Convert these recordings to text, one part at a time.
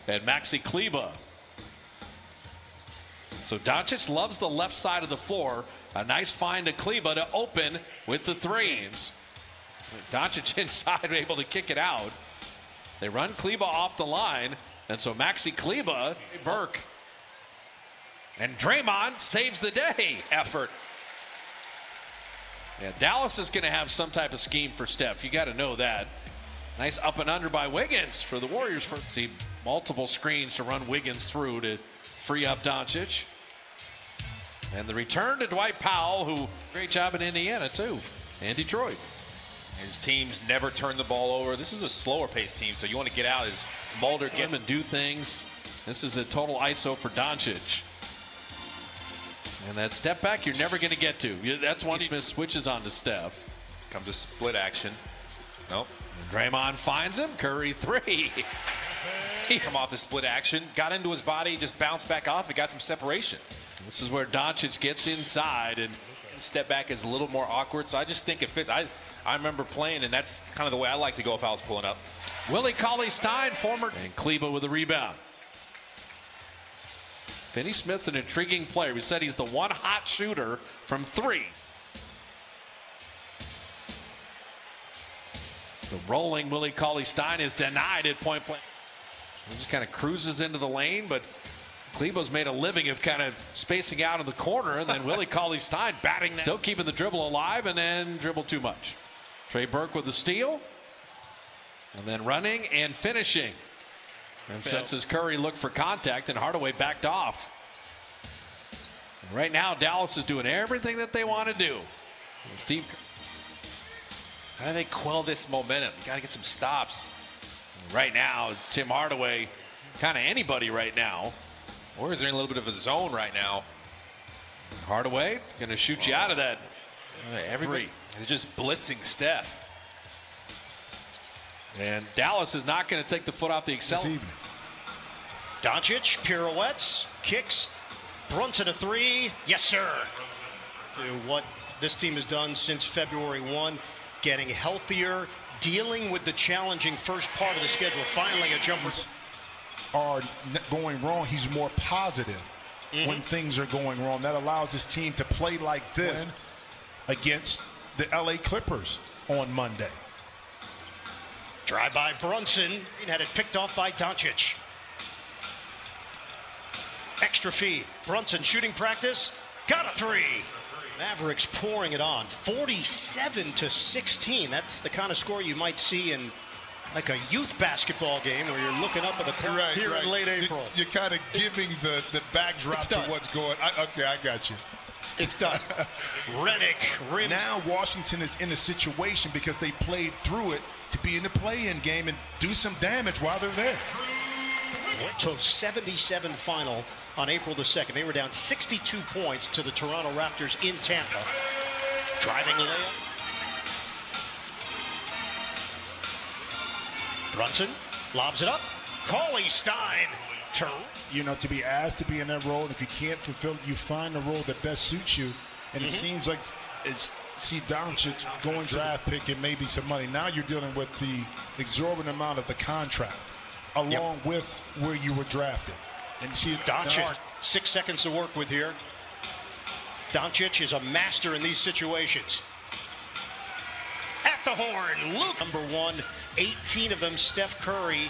and Maxi Kleber. So Doncic loves the left side of the floor. A nice find to Kleber to open with the threes. Doncic inside, able to kick it out. They run Kleber off the line, and so Maxi Kleber, Burke, and Draymond saves the day. Effort. Yeah, Dallas is going to have some type of scheme for Steph. You got to know that. Nice up and under by Wiggins for the Warriors. See multiple screens to run Wiggins through to free up Doncic. And the return to Dwight Powell, who great job in Indiana too, and Detroit. His teams never turn the ball over. This is a slower paced team, so you want to get out as Mulder gets and do things. This is a total ISO for Doncic. And that step back you're never going to get to. That's when Smith switches on to Steph. Comes a split action. Nope. And Draymond finds him. Curry three. He come off the split action, got into his body, just bounced back off. It got some separation. This is where Doncic gets inside, and step back is a little more awkward. So I just think it fits. I remember playing, and that's kind of the way I like to go if I was pulling up. Willie Cauley-Stein, former, and Kleber with a rebound. Finney Smith's an intriguing player. We said he's the one hot shooter from three. The rolling Willie Cauley-Stein is denied at point blank. He just kind of cruises into the lane, but Kleber's made a living of kind of spacing out in the corner, and then Willie Cauley-Stein batting that. Still keeping the dribble alive, and then dribble too much. Trey Burke with the steal, and then running and finishing. And senses Curry look for contact, and Hardaway backed off. And right now, Dallas is doing everything that they want to do. And Steve, how do they quell this momentum? You got to get some stops. Right now, Tim Hardaway, kind of anybody right now. Or is there in a little bit of a zone right now? Hardaway going to shoot you out of that. Everybody is just blitzing Steph. And Dallas is not going to take the foot off the accelerator. Doncic pirouettes, kicks. Brunson a three. Yes, sir. What this team has done since February 1, getting healthier, dealing with the challenging first part of the schedule. Finally, a jumper. Are going wrong, he's more positive when things are going wrong. That allows his team to play like this against the LA Clippers on Monday. Drive by Brunson, and had it picked off by Doncic. Extra feed. Brunson shooting practice. Got a three. Mavericks pouring it on. 47-16. That's the kind of score you might see in like a youth basketball game where you're looking up at the clock here in late April. You're kind of giving the backdrop to what's going on. Okay, I got you. It's done. Redick rims. Now Washington is in a situation because they played through it to be in the play-in game and do some damage while they're there. So 77 final on April the 2nd. They were down 62 points to the Toronto Raptors in Tampa. Driving layup. Brunson lobs it up. Cauley-Stein. You know, to be asked to be in that role, and if you can't fulfill it, you find the role that best suits you. And it seems like see Doncic going draft pick and maybe some money. Now you're dealing with the exorbitant amount of the contract along with where you were drafted. And see Doncic, 6 seconds to work with here. Doncic is a master in these situations. At the horn, Luke. Number 1, 18 of them Steph Curry.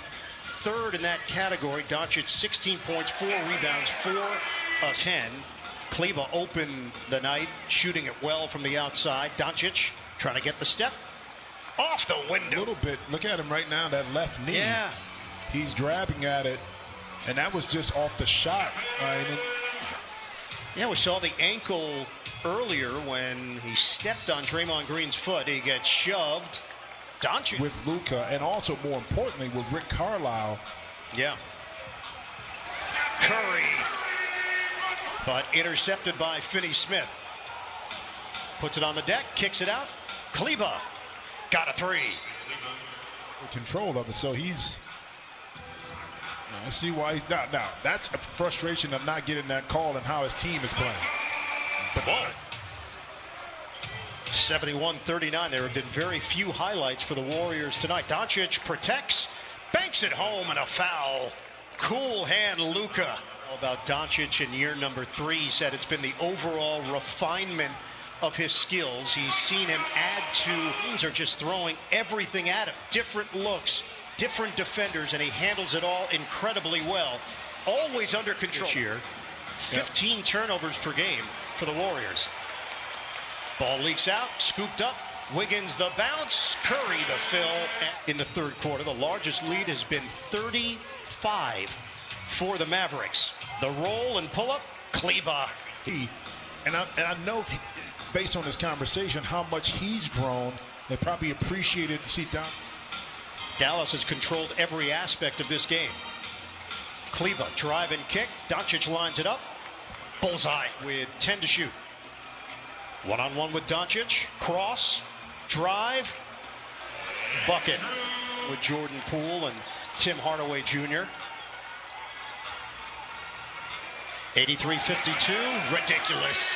Third in that category. Doncic 16 points, 4 rebounds, 4 of 10. Kleber opened the night, shooting it well from the outside. Doncic trying to get the step off the window. A little bit. Look at him right now, that left knee. Yeah. He's grabbing at it, and that was just off the shot. Yeah, we saw the ankle earlier when he stepped on Draymond Green's foot. He gets shoved. Doncic with Luka, and also more importantly with Rick Carlisle. Yeah. Curry, but intercepted by Finney Smith. Puts it on the deck, kicks it out. Kleber got a three. Control of it, so he's. I see why he's not. Now that's a frustration of not getting that call and how his team is playing. But 71-39. There have been very few highlights for the Warriors tonight. Doncic protects, banks it home, and a foul. Cool hand, Luka. All about Doncic in year number 3. He said it's been the overall refinement of his skills. He's seen him add to. Teams are just throwing everything at him. Different looks, different defenders, and he handles it all incredibly well. Always under control. This year, 15 turnovers per game for the Warriors. Ball leaks out, scooped up. Wiggins the bounce, Curry the fill. In the third quarter, the largest lead has been 35 for the Mavericks. The roll and pull up, Kleba. And I know, based on this conversation, how much he's grown. They probably appreciated to see Dallas has controlled every aspect of this game. Kleba, drive and kick. Doncic lines it up. Bullseye with 10 to shoot. One-on-one with Doncic. Cross. Drive. Bucket with Jordan Poole and Tim Hardaway Jr. 83-52. Ridiculous.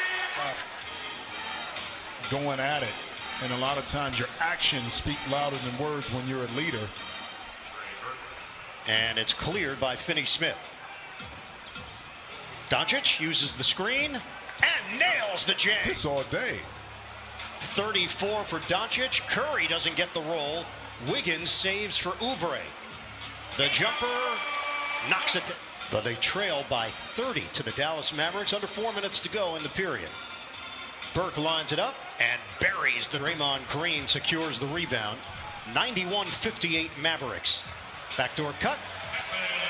Going at it. And a lot of times your actions speak louder than words when you're a leader. And it's cleared by Finney-Smith. Doncic uses the screen and nails the jam. This all day. 34 for Doncic. Curry doesn't get the roll. Wiggins saves for Oubre. The jumper knocks it down. But they trail by 30 to the Dallas Mavericks. Under 4 minutes to go in the period. Burke lines it up and buries the Draymond Green, secures the rebound. 91-58 Mavericks. Backdoor cut.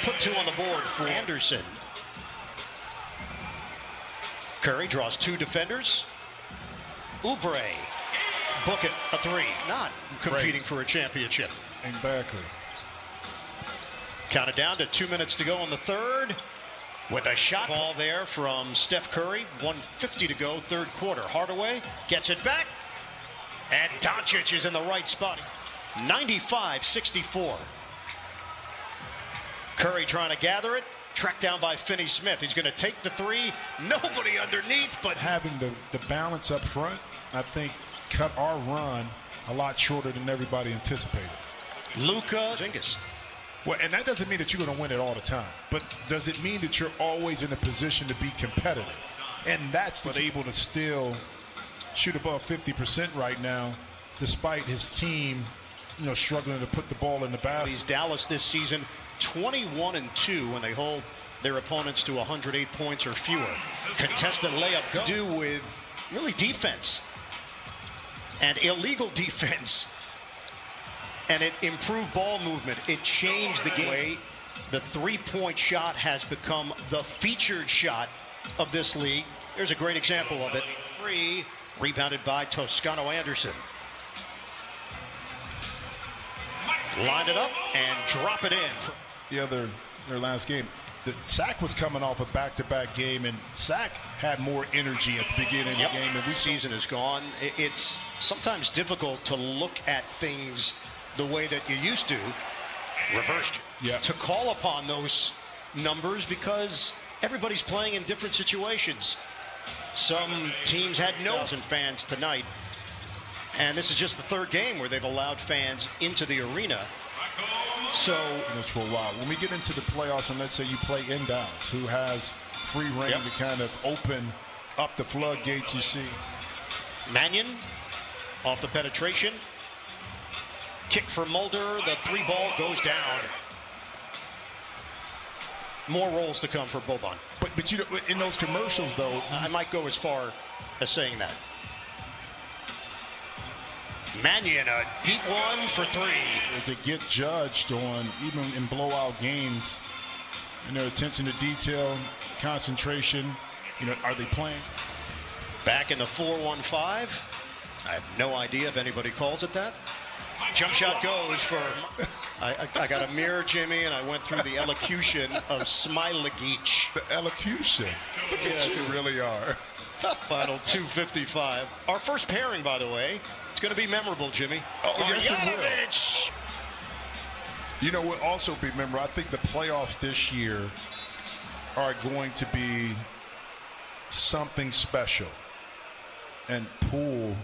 Put 2 on the board for Anderson. Curry draws 2 defenders. Oubre. Book it, a 3. Not competing for a championship. Exactly. Counted down to 2 minutes to go in the third. With a shot ball there from Steph Curry. 1:50 to go, third quarter. Hardaway gets it back. And Doncic is in the right spot. 95-64. Curry trying to gather it. Tracked down by Finney-Smith. He's going to take the 3. Nobody underneath, but having the balance up front, I think, cut our run a lot shorter than everybody anticipated. Luka Zingas. Well, and that doesn't mean that you're going to win it all the time. But does it mean that you're always in a position to be competitive? And that's able to still shoot above 50% right now, despite his team, struggling to put the ball in the basket. He's Dallas this season, 21-2 when they hold their opponents to 108 points or fewer. Contested layup go. Do with really defense and illegal defense. And it improved ball movement. It changed the game. The three-point shot has become the featured shot of this league. There's a great example of it. 3, rebounded by Toscano Anderson. Line it up and drop it in. Their last game. The Sack was coming off a back-to-back game, and Sack had more energy at the beginning of the game. And season is gone. It's sometimes difficult to look at things the way that you used to, reversed, to call upon those numbers because everybody's playing in different situations. Some teams had no fans tonight, and this is just the third game where they've allowed fans into the arena. So that's for a while. When we get into the playoffs, and let's say you play in Dallas, who has free reign to kind of open up the floodgates, you see. Mannion off the penetration. Kick for Mulder. The 3 ball goes down. More rolls to come for Boban. But in those commercials, though, I might go as far as saying that. Mannion, a deep one for 3. To get judged on, even in blowout games, and their attention to detail, concentration, are they playing? Back in the 4-1-5. I have no idea if anybody calls it that. Jump shot goes for. I got a mirror, Jimmy, and I went through the elocution of Smilegeach. The elocution. Look at you really are. Final 2:55. Our first pairing, by the way, it's going to be memorable, Jimmy. Oh, yes, it will. What also be memorable? I think the playoffs this year are going to be something special. And Poole,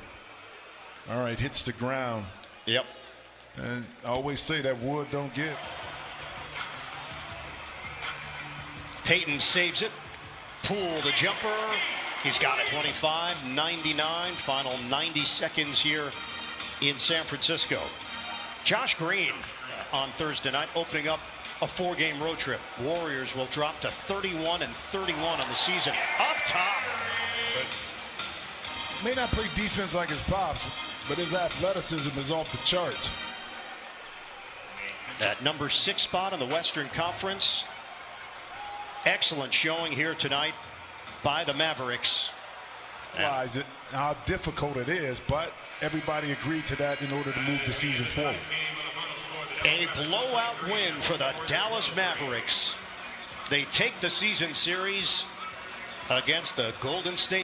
all right, hits the ground. Yep. And I always say that wood don't get. Payton saves it. Poole the jumper. He's got it. 25-99. Final 90 seconds here in San Francisco. Josh Green on Thursday night opening up a 4-game road trip. Warriors will drop to 31-31 on the season. Up top. May not play defense like his pops, but his athleticism is off the charts. That number 6 spot in the Western Conference. Excellent showing here tonight by the Mavericks. Realize it, how difficult it is, but everybody agreed to that in order to move the season forward. A blowout win for the Dallas Mavericks. They take the season series against the Golden State